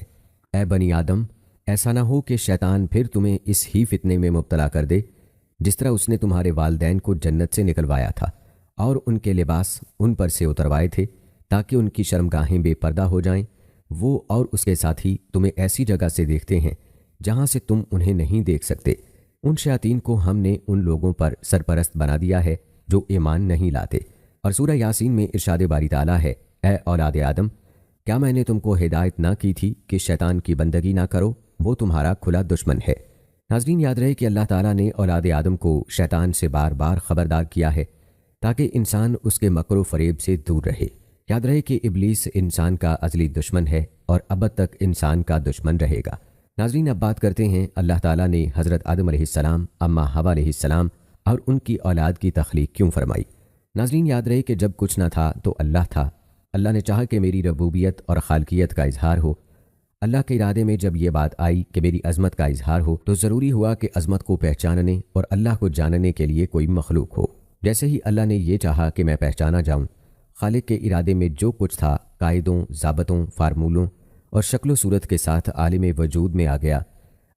اے بنی آدم، ایسا نہ ہو کہ شیطان پھر تمہیں اس ہی فتنے میں مبتلا کر دے جس طرح اس نے تمہارے والدین کو جنت سے نکلوایا تھا اور ان کے لباس ان پر سے اتروائے تھے تاکہ ان کی شرمگاہیں بے پردہ ہو جائیں۔ وہ اور اس کے ساتھی تمہیں ایسی جگہ سے دیکھتے ہیں جہاں سے تم انہیں نہیں دیکھ سکتے۔ ان شیاطین کو ہم نے ان لوگوں پر سرپرست بنا دیا ہے جو ایمان نہیں لاتے۔ اور سورہ یاسین میں ارشاد باری تعالیٰ ہے، اے اولاد آدم، کیا میں نے تم کو ہدایت نہ کی تھی کہ شیطان کی بندگی نہ کرو؟ وہ تمہارا کھلا دشمن ہے۔ ناظرین، یاد رہے کہ اللہ تعالیٰ نے اولاد آدم کو شیطان سے بار بار خبردار کیا ہے تاکہ انسان اس کے مکر و فریب سے دور رہے۔ یاد رہے کہ ابلیس انسان کا ازلی دشمن ہے اور ابد تک انسان کا دشمن رہے گا۔ ناظرین، اب بات کرتے ہیں اللہ تعالیٰ نے حضرت آدم علیہ السلام، اماں حوا علیہ السلام اور ان کی اولاد کی تخلیق کیوں فرمائی۔ ناظرین، یاد رہے کہ جب کچھ نہ تھا تو اللہ تھا۔ اللہ نے چاہا کہ میری ربوبیت اور خالقیت کا اظہار ہو۔ اللہ کے ارادے میں جب یہ بات آئی کہ میری عظمت کا اظہار ہو تو ضروری ہوا کہ عظمت کو پہچاننے اور اللہ کو جاننے کے لیے کوئی مخلوق ہو۔ جیسے ہی اللہ نے یہ چاہا کہ میں پہچانا جاؤں، خالق کے ارادے میں جو کچھ تھا قاعدوں، ضابطوں، فارمولوں اور شکل و صورت کے ساتھ عالم وجود میں آ گیا۔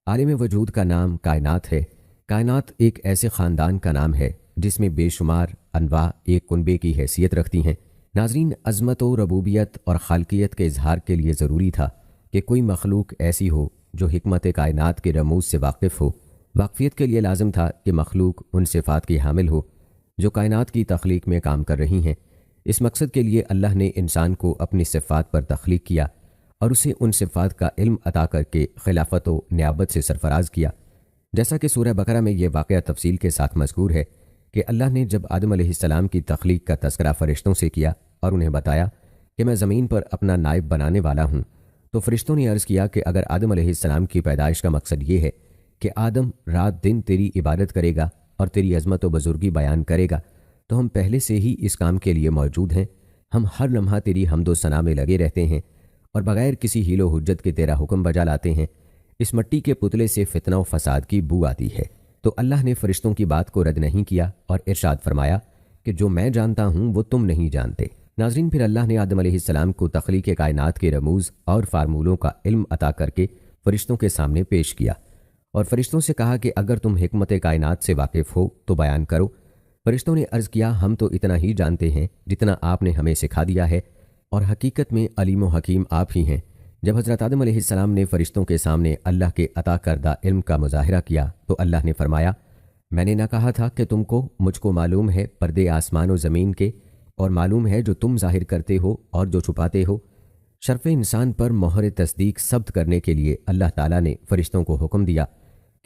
عالم وجود کا نام کائنات ہے۔ کائنات ایک ایسے خاندان کا نام ہے جس میں بے شمار انواع ایک کنبے کی حیثیت رکھتی ہیں۔ ناظرین، عظمت و ربوبیت اور خالقیت کے اظہار کے لیے ضروری تھا کہ کوئی مخلوق ایسی ہو جو حکمت کائنات کے رموز سے واقف ہو۔ واقفیت کے لیے لازم تھا کہ مخلوق ان صفات کی حامل ہو جو کائنات کی تخلیق میں کام کر رہی ہیں۔ اس مقصد کے لیے اللہ نے انسان کو اپنی صفات پر تخلیق کیا اور اسے ان صفات کا علم عطا کر کے خلافت و نیابت سے سرفراز کیا۔ جیسا کہ سورہ بقرہ میں یہ واقعہ تفصیل کے ساتھ مذکور ہے کہ اللہ نے جب آدم علیہ السلام کی تخلیق کا تذکرہ فرشتوں سے کیا اور انہیں بتایا کہ میں زمین پر اپنا نائب بنانے والا ہوں، تو فرشتوں نے عرض کیا کہ اگر آدم علیہ السلام کی پیدائش کا مقصد یہ ہے کہ آدم رات دن تیری عبادت کرے گا اور تیری عظمت و بزرگی بیان کرے گا، تو ہم پہلے سے ہی اس کام کے لیے موجود ہیں۔ ہم ہر لمحہ تیری حمد و ثنا میں لگے رہتے ہیں اور بغیر کسی حیل و حجت کے تیرا حکم بجا لاتے ہیں۔ اس مٹی کے پتلے سے فتنہ و فساد کی بو آتی ہے۔ تو اللہ نے فرشتوں کی بات کو رد نہیں کیا اور ارشاد فرمایا کہ جو میں جانتا ہوں وہ تم نہیں جانتے۔ ناظرین، پھر اللہ نے آدم علیہ السلام کو تخلیق کائنات کے رموز اور فارمولوں کا علم عطا کر کے فرشتوں کے سامنے پیش کیا اور فرشتوں سے کہا کہ اگر تم حکمت کائنات سے واقف ہو تو بیان کرو۔ فرشتوں نے عرض کیا، ہم تو اتنا ہی جانتے ہیں جتنا آپ نے ہمیں سکھا دیا ہے، اور حقیقت میں علیم و حکیم آپ ہی ہیں۔ جب حضرت آدم علیہ السلام نے فرشتوں کے سامنے اللہ کے عطا کردہ علم کا مظاہرہ کیا تو اللہ نے فرمایا، میں نے نہ کہا تھا کہ تم کو مجھ کو معلوم ہے پردے آسمان و زمین کے، اور معلوم ہے جو تم ظاہر کرتے ہو اور جو چھپاتے ہو۔ شرف انسان پر مہر تصدیق ثبت کرنے کے لیے اللہ تعالیٰ نے فرشتوں کو حکم دیا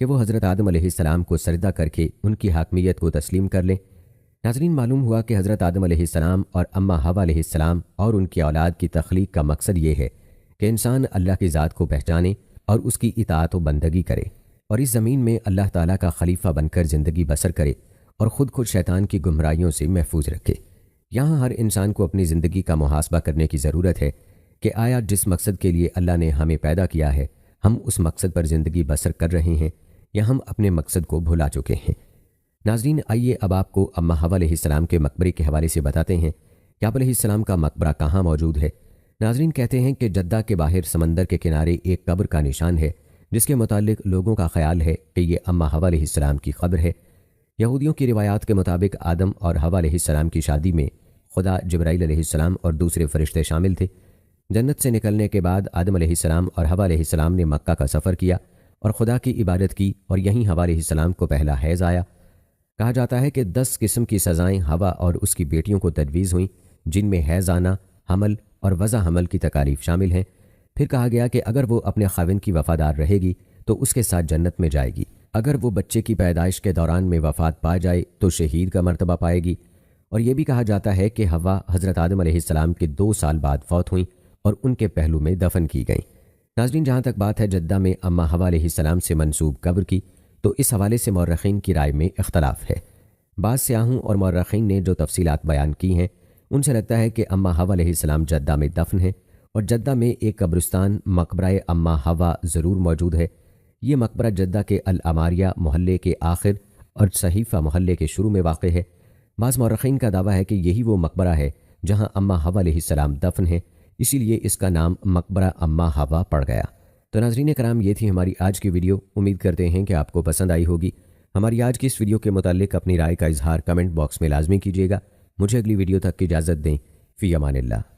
کہ وہ حضرت آدم علیہ السلام کو سجدہ کر کے ان کی حاکمیت کو تسلیم کر لیں۔ ناظرین، معلوم ہوا کہ حضرت آدم علیہ السلام اور اماں حوا علیہ السلام اور ان کی اولاد کی تخلیق کا مقصد یہ ہے کہ انسان اللہ کی ذات کو پہچانے اور اس کی اطاعت و بندگی کرے اور اس زمین میں اللہ تعالیٰ کا خلیفہ بن کر زندگی بسر کرے اور خود شیطان کی گمراہیوں سے محفوظ رکھے۔ یہاں ہر انسان کو اپنی زندگی کا محاسبہ کرنے کی ضرورت ہے کہ آیا جس مقصد کے لیے اللہ نے ہمیں پیدا کیا ہے ہم اس مقصد پر زندگی بسر کر رہے ہیں یا ہم اپنے مقصد کو بھلا چکے ہیں۔ ناظرین، آئیے اب آپ کو اماں حوا علیہ السلام کے مقبرے کے حوالے سے بتاتے ہیں کہ آپ علیہ السلام کا مقبرہ کہاں موجود ہے۔ ناظرین، کہتے ہیں کہ جدہ کے باہر سمندر کے کنارے ایک قبر کا نشان ہے جس کے متعلق لوگوں کا خیال ہے کہ یہ اماں حوا علیہ السلام کی قبر ہے۔ یہودیوں کی روایات کے مطابق آدم اور حوا علیہ السلام کی شادی میں خدا، جبرائیل علیہ السلام اور دوسرے فرشتے شامل تھے۔ جنت سے نکلنے کے بعد آدم علیہ السلام اور حوا علیہ السلام نے مکہ کا سفر کیا اور خدا کی عبادت کی، اور یہیں حوا علیہ السلام کو پہلا حیض آیا۔ کہا جاتا ہے کہ 10 قسم کی سزائیں حوا اور اس کی بیٹیوں کو تجویز ہوئیں، جن میں حیض آنا، حمل اور وضع حمل کی تکالیف شامل ہیں۔ پھر کہا گیا کہ اگر وہ اپنے خاوند کی وفادار رہے گی تو اس کے ساتھ جنت میں جائے گی، اگر وہ بچے کی پیدائش کے دوران میں وفات پا جائے تو شہید کا مرتبہ پائے گی۔ اور یہ بھی کہا جاتا ہے کہ حوا حضرت آدم علیہ السلام کے 2 سال بعد فوت ہوئیں اور ان کے پہلو میں دفن کی گئیں۔ ناظرین، جہاں تک بات ہے جدہ میں اماں حوا علیہ السلام سے منسوب قبر کی، تو اس حوالے سے مورخین کی رائے میں اختلاف ہے۔ بعض سیاحوں اور مورخین نے جو تفصیلات بیان کی ہیں ان سے لگتا ہے کہ اماں حوا علیہ السلام جدہ میں دفن ہیں، اور جدہ میں ایک قبرستان مقبرہ اماں حوا ضرور موجود ہے۔ یہ مقبرہ جدہ کے العماریہ محلے کے آخر اور صحیفہ محلے کے شروع میں واقع ہے۔ بعض مورخین کا دعویٰ ہے کہ یہی وہ مقبرہ ہے جہاں اماں حوا علیہ السلام دفن ہیں، اسی لیے اس کا نام مقبرہ اماں حوا پڑ گیا۔ تو ناظرین کرام، یہ تھی ہماری آج کی ویڈیو۔ امید کرتے ہیں کہ آپ کو پسند آئی ہوگی۔ ہماری آج کی اس ویڈیو کے متعلق اپنی رائے کا اظہار کمنٹ باکس میں لازمی کیجیے گا۔ مجھے اگلی ویڈیو تک کی اجازت دیں۔ فی امان اللہ۔